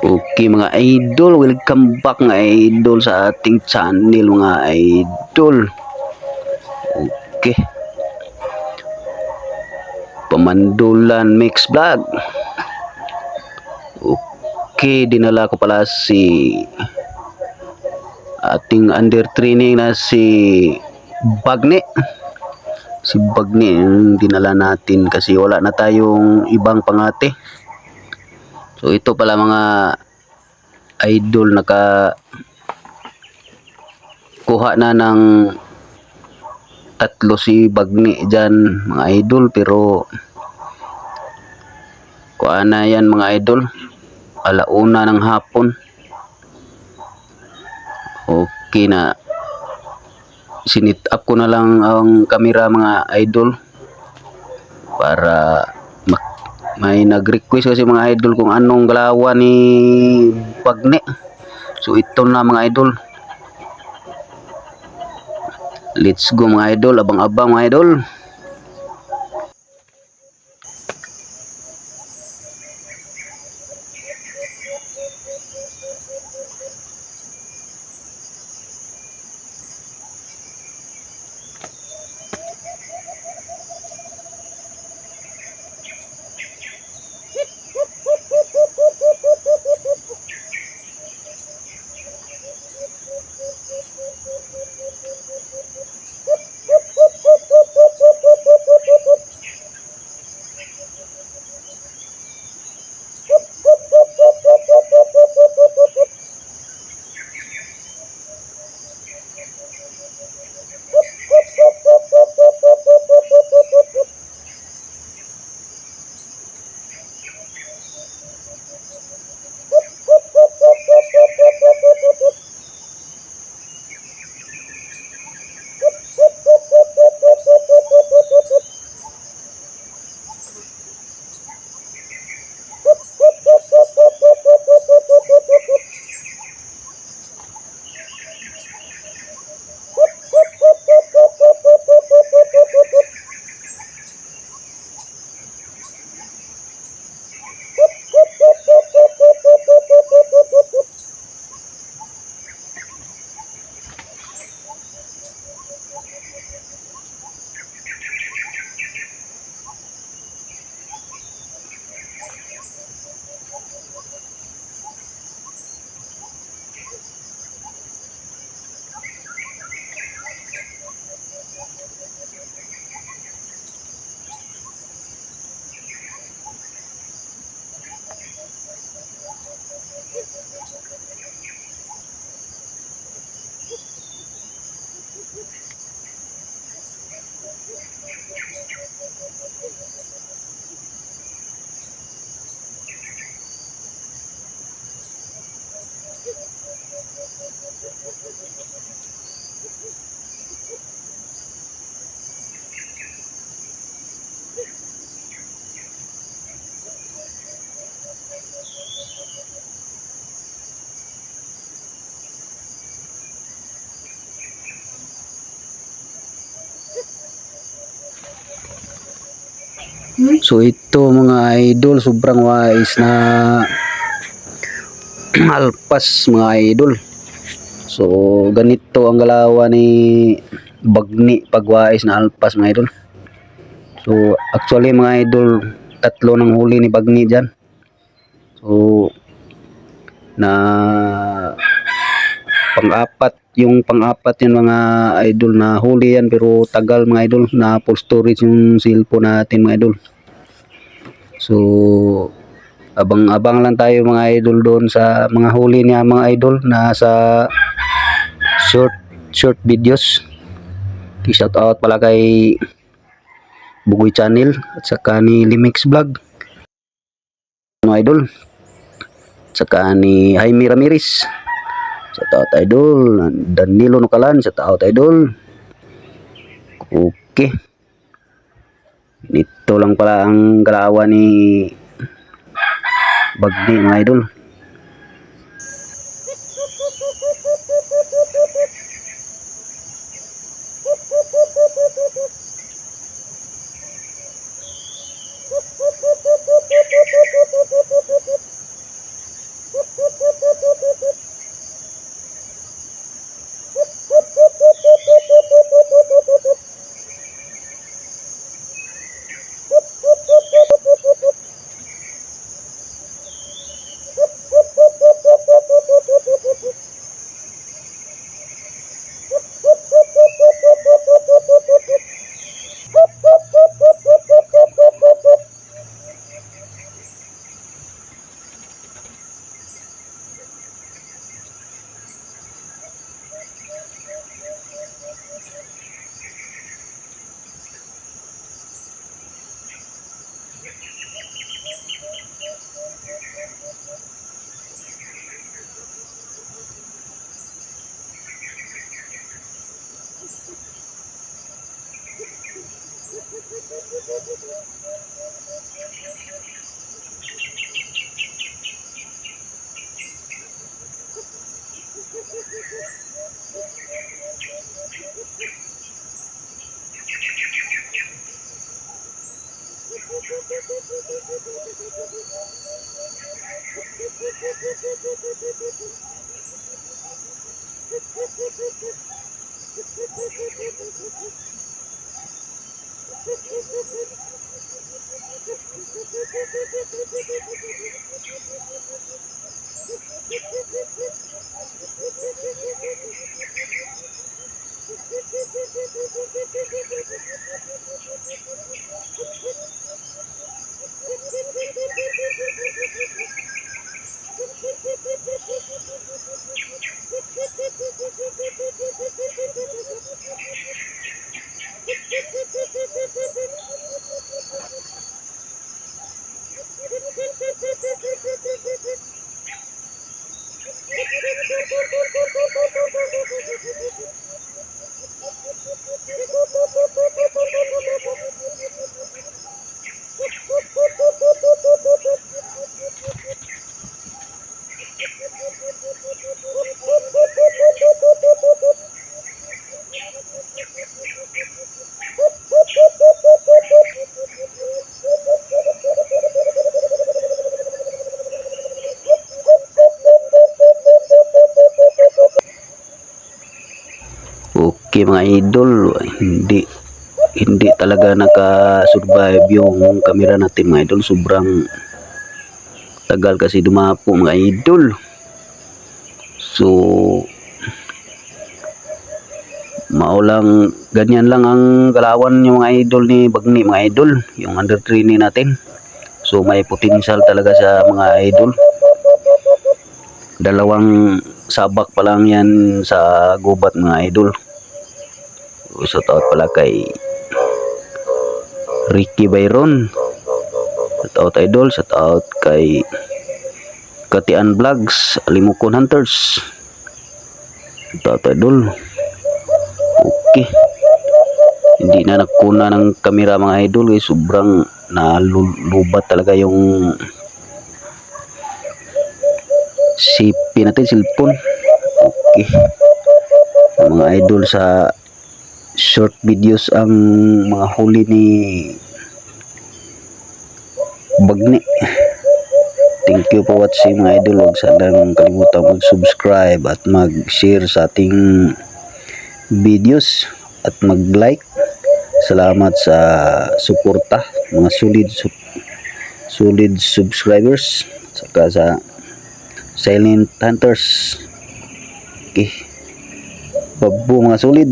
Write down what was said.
Okay mga idol, welcome back mga idol sa ating channel mga idol. Okay, Pamandulan Mix Vlog. Okay, dinala ko pala si ating under training na si Bagni. Si Bagni yung dinala natin kasi wala na tayong ibang pangate. So ito pala mga idol, naka kuha na ng tatlo si Bagni dyan mga idol, pero kuha na yan mga idol, alauna ng hapon. Okay na, sinit up ko na lang ang camera mga idol para may nag-request kasi mga idol kung anong galawan ni Bagni. So ito na mga idol, let's go mga idol, abang-abang mga idol. So ito mga idol, sobrang wise na alpas mga idol. So ganito ang galawan ni Bagni pag wise na alpas mga idol. So actually mga idol, tatlo ng huli ni Bagni dyan. So na pang-apat yan mga idol, na huli yan pero tagal mga idol, na full storage yung cellphone natin mga idol. So abang-abang lang tayo mga idol doon sa mga huli niya mga idol, na sa short videos. Shout out pala kay Bugoy Channel at saka ni Limix Vlog mga idol, at saka ni Jaime Ramirez. Shout out idol. Danilo Nukalan, shout out idol. Okay, ito lang pala ang galawan ni Bagni mga idol. Okay mga idol, hindi talaga naka-survive yung camera natin mga idol. Sobrang tagal kasi dumapo mga idol. So maulang ganyan lang ang galawan yung mga idol ni Bagni mga idol, yung under training natin. So may potential talaga sa mga idol. Dalawang sabak pa lang yan sa gubat mga idol. Shout out pala kay Ricky Byron. Shout out idol. Shout out kay Katian Vlogs, Limukon Hunters. Shout out idol. Okay. Hindi na nakuna ng kamera mga idol. Sobrang nalubat talaga yung CP natin, cellphone. Okay. Mga idol, sa short videos ang mga huli ni Bagni. Thank you for watching mga idol. Huwag sanang kalimutan mag-subscribe at mag-share sa ating videos at mag-like. Salamat sa suporta, mga solid subscribers, saka sa silent hunters. Okay, babo mga solid.